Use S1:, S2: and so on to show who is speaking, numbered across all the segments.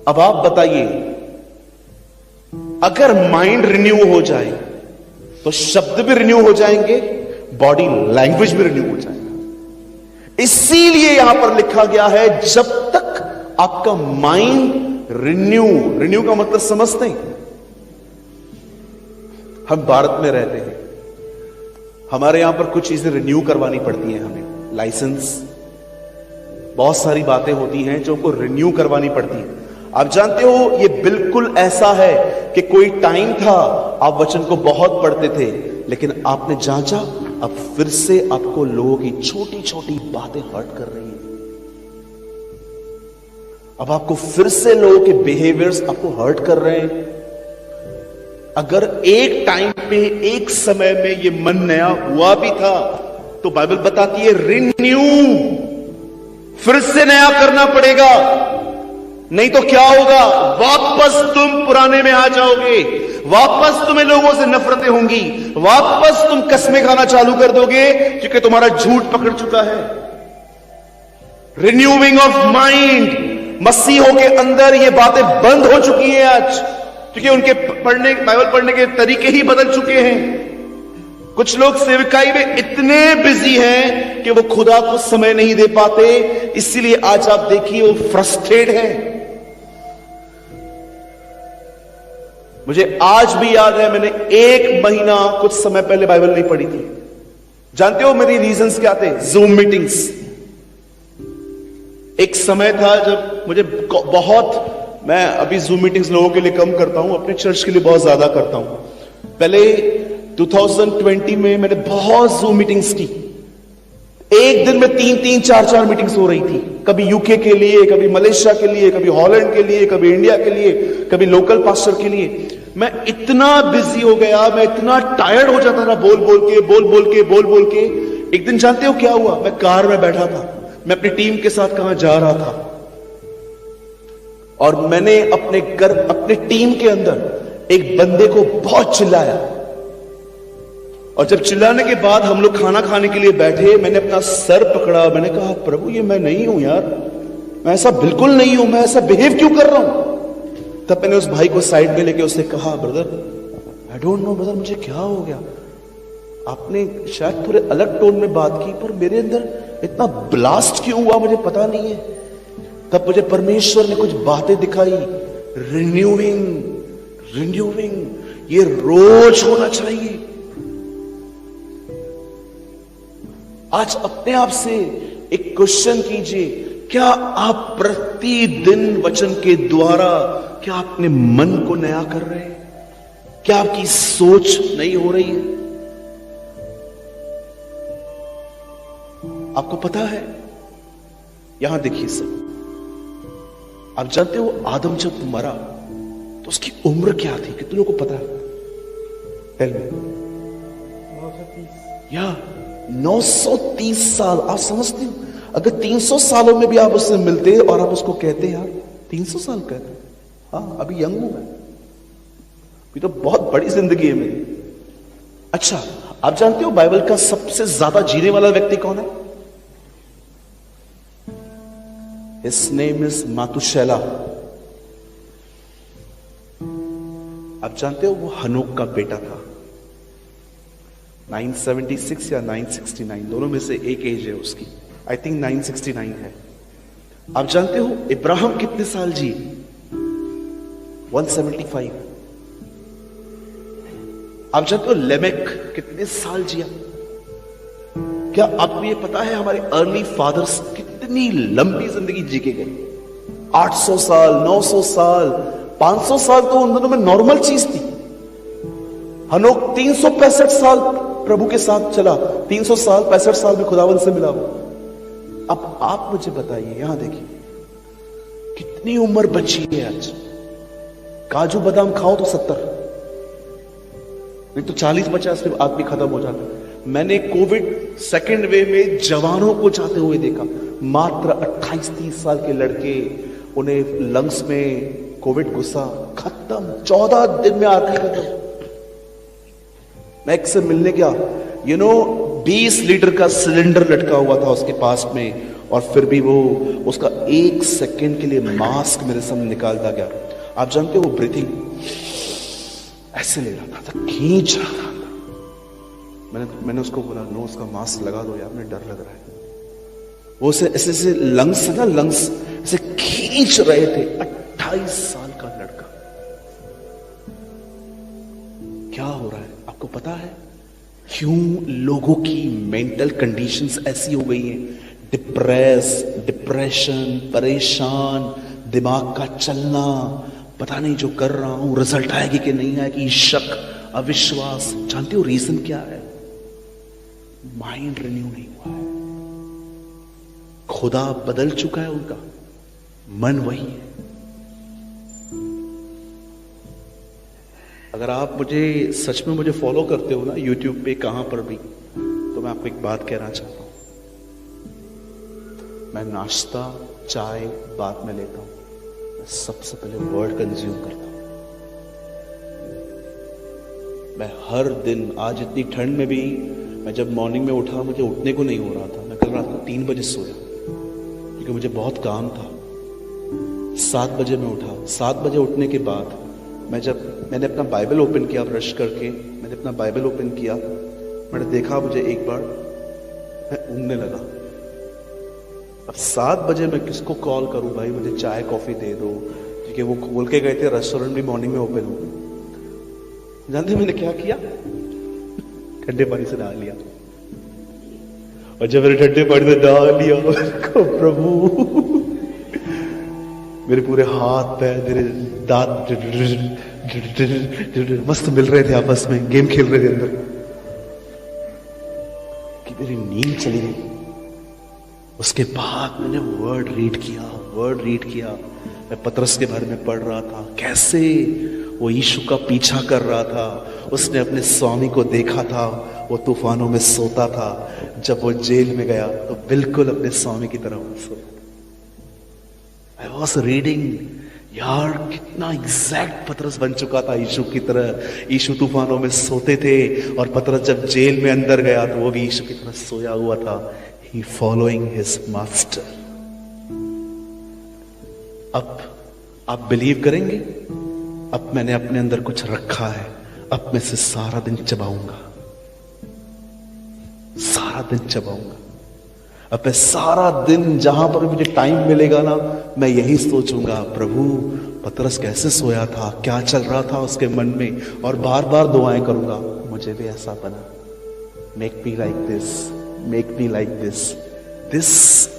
S1: अब आप बताइए, अगर माइंड रिन्यू हो जाए तो शब्द भी रिन्यू हो जाएंगे, बॉडी लैंग्वेज भी रिन्यू हो जाएगा। इसीलिए यहां पर लिखा गया है, जब तक आपका माइंड रिन्यू का मतलब समझते हैं? हम भारत में रहते हैं, हमारे यहां पर कुछ चीजें रिन्यू करवानी पड़ती हैं हमें, लाइसेंस, बहुत सारी बातें होती हैं जो को रिन्यू करवानी पड़ती हैं। आप जानते हो, ये बिल्कुल ऐसा है कि कोई टाइम था आप वचन को बहुत पढ़ते थे, लेकिन आपने जांचा, अब फिर से आपको लोगों की छोटी छोटी बातें हर्ट कर रही हैं। अब आपको फिर से लोगों के बिहेवियर्स आपको हर्ट कर रहे हैं। अगर एक टाइम पे, एक समय में ये मन नया हुआ भी था, तो बाइबल बताती है रिन्यू, फिर से नया करना पड़ेगा, नहीं तो क्या होगा? वापस तुम पुराने में आ जाओगे, वापस तुम्हें लोगों से नफरतें होंगी, वापस तुम कस्में खाना चालू कर दोगे, क्योंकि तुम्हारा झूठ पकड़ चुका है। रिन्यूइंग ऑफ माइंड, मसीहों के अंदर ये बातें बंद हो चुकी हैं आज, क्योंकि उनके बाइबल पढ़ने के तरीके ही बदल चुके हैं। कुछ लोग सेवकाई में इतने बिजी हैं कि वो खुदा को समय नहीं दे पाते, इसीलिए आज आप देखिए वो फ्रस्ट्रेट है। मुझे आज भी याद है, मैंने 1 महीना कुछ समय पहले बाइबल नहीं पढ़ी थी। जानते हो मेरी रीजंस क्या थे? Zoom meetings. एक समय था जब मुझे बहुत, मैं अभी जूम मीटिंग्स लोगों के लिए कम करता हूं, अपने चर्च के लिए बहुत ज्यादा करता हूं। पहले 2020 में मैंने बहुत जूम मीटिंग्स की, एक दिन में 3-3, 4-4 मीटिंग्स हो रही थी, कभी यूके के लिए, कभी मलेशिया के लिए, कभी हॉलैंड के लिए, कभी इंडिया के लिए, कभी लोकल पास्टर के लिए। मैं इतना बिजी हो गया, मैं इतना टायर्ड हो जाता था बोल बोल के। एक दिन जानते हो क्या हुआ? मैं कार में बैठा था, मैं अपनी टीम के साथ कहां जा रहा था, और मैंने अपने टीम के अंदर एक बंदे को बहुत चिल्लाया, और जब चिल्लाने के बाद हम लोग खाना खाने के लिए बैठे, मैंने अपना सर पकड़ा, मैंने कहा प्रभु ये मैं नहीं हूं यार, मैं ऐसा बिल्कुल नहीं हूं, मैं ऐसा बिहेव क्यों कर रहा हूं? तब मैंने उस भाई को साइड में लेके उससे कहा, brother I don't know brother, मुझे क्या हो गया, आपने शायद थोड़े अलग टोन में बात की, पर मेरे अंदर इतना ब्लास्ट क्यों हुआ मुझे पता नहीं है। तब मुझे परमेश्वर ने कुछ बातें दिखाई, रिन्यूइंग, ये रोज होना चाहिए। आज अपने आप से एक क्वेश्चन कीजिए, क्या आप प्रतिदिन वचन के द्वारा क्या अपने मन को नया कर रहे हैं? क्या आपकी सोच नई हो रही है? आपको पता है, यहां देखिए सब, आप जानते हो आदम जब मरा तो उसकी उम्र क्या थी? कितनों को पता है? Tell me. 930 साल। आप समझते हो, अगर 300 सालों में भी आप उससे मिलते और आप उसको कहते यार 300 साल कहते, हाँ अभी यंग हूं मैं, अभी तो बहुत बड़ी जिंदगी है मेरी। अच्छा, आप जानते हो बाइबल का सबसे ज्यादा जीने वाला व्यक्ति कौन है? His name is मातुशेला। आप जानते हो वो हनोक का बेटा था। 976 या 969, दोनों में से एक एज है उसकी, आई थिंक 969 है। आप जानते हो इब्राहिम कितने साल जी? 175। आप जानते हो लेमेक कितने साल जिया? क्या आपको ये पता है हमारे अर्ली फादर्स कितनी लंबी जिंदगी जी के गए? 800 साल, 900 साल, 500 साल तो उन दोनों में नॉर्मल चीज थी। हनोक 365 साल प्रभु के साथ चला, 300 साल 65 साल में खुदावन से मिला वो। अब आप मुझे बताइए, यहां देखिए कितनी उम्र बची है आज। काजू बादाम खाओ तो 70, नहीं तो 40-50 में आदमी खत्म हो जाता है। मैंने कोविड सेकेंड वेव में जवानों को जाते हुए देखा, मात्र 28-30 साल के लड़के, उन्हें लंग्स में कोविड घुसा, खत्म, 14 दिन में आदमी खत्म। मैं एक से मिलने गया, 20 लीटर का सिलेंडर लटका हुआ था उसके पास में, और फिर भी वो उसका 1 सेकंड के लिए मास्क मेरे सामने निकालता गया। आप जानते हो वो ब्रीथिंग ऐसे ले रहा था, खींच रहा था। मैंने उसको बोला नो, उसका मास्क लगा दो यार, मुझे डर लग रहा है। वो ऐसे लंग्स है ना, लंग्स ऐसे खींच रहे थे। 28 साल का लड़का। क्या हो रहा है आपको पता है? क्यों लोगों की मेंटल कंडीशंस ऐसी हो गई हैं? डिप्रेशन, परेशान, दिमाग का चलना, पता नहीं जो कर रहा हूं रिजल्ट आएगी कि नहीं आएगी, शक, अविश्वास। जानते हो रीजन क्या है? माइंड रिन्यू नहीं हुआ है। खुदा बदल चुका है, उनका मन वही है। अगर आप मुझे सच में मुझे फॉलो करते हो ना यूट्यूब पे, कहां पर भी, तो मैं आपको एक बात कहना चाहता हूं। मैं नाश्ता चाय बाद में लेता हूं, मैं सबसे पहले वर्ड कंज्यूम करता हूं। मैं हर दिन, आज इतनी ठंड में भी, मैं जब मॉर्निंग में उठा मुझे उठने को नहीं हो रहा था। मैं कल रात को 3 बजे सोया क्योंकि मुझे बहुत काम था। 7 बजे मैं उठा। 7 बजे उठने के बाद मैंने अपना बाइबल ओपन किया, ब्रश करके मैंने अपना बाइबल ओपन किया। मैंने देखा, मुझे एक बार मैं ऊँगने लगा। अब 7 बजे मैं किसको कॉल करूं भाई, मुझे चाय कॉफी दे दो, क्योंकि वो बोल के गए थे रेस्टोरेंट भी मॉर्निंग में ओपन हो गए। जानते मैंने क्या किया? ठंडे पानी से नहा लिया। और जब मैंने ठंडे पानी से नहा लिया, प्रभु मेरे पूरे हाथ पैर, मेरे दांत मस्त मिल रहे थे आपस में, गेम खेल रहे थे अंदर, कि मेरी नींद चली गई। उसके बाद मैंने वर्ड रीड किया। मैं पतरस के बारे में पढ़ रहा था, कैसे वो यीशु का पीछा कर रहा था। उसने अपने स्वामी को देखा था, वो तूफानों में सोता था। जब वो जेल में गया तो बिल्कुल अपने स्वामी की तरह वो सोता था। I was reading, यार कितना एग्जैक्ट पतरस बन चुका था यीशु की तरह। यीशु तूफानों में सोते थे और पतरस जब जेल में अंदर गया तो वो भी यीशु की तरह सोया हुआ था। He following his master। अब आप बिलीव करेंगे? अब मैंने अपने अंदर कुछ रखा है, अब मैं से सारा दिन चबाऊंगा, सारा दिन चबाऊंगा। अब मैं सारा दिन जहां पर मुझे टाइम मिलेगा ना, मैं यही सोचूंगा, प्रभु पतरस कैसे सोया था, क्या चल रहा था उसके मन में, और बार बार दुआएं करूंगा, मुझे भी ऐसा बना, make me like this, make me like this. This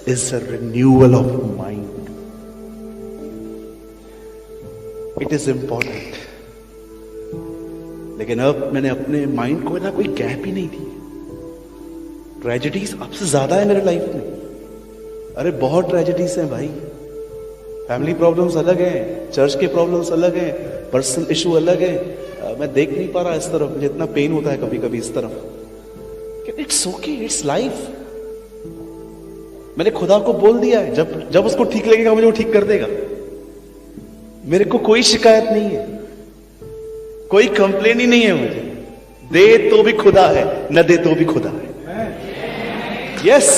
S1: is a renewal of mind. It is important. लेकिन अब मैंने अपने माइंड को ना कोई गैप ही नहीं दी। ट्रेजेडीज अब से ज्यादा है मेरे लाइफ में। अरे बहुत ट्रेजेडीज हैं भाई। फैमिली प्रॉब्लम्स अलग हैं, चर्च के प्रॉब्लम्स अलग हैं, पर्सनल इशू अलग है। मैं देख नहीं पा रहा इस तरफ, मुझे इतना पेन होता है कभी कभी इस तरफ। It's okay, it's life. मैंने खुदा को बोल दिया है, जब उसको ठीक लगेगा मुझे वो ठीक कर देगा। मेरे को कोई शिकायत नहीं है, कोई कंप्लेन ही नहीं है मुझे। दे तो भी खुदा है, न दे तो भी खुदा है। यस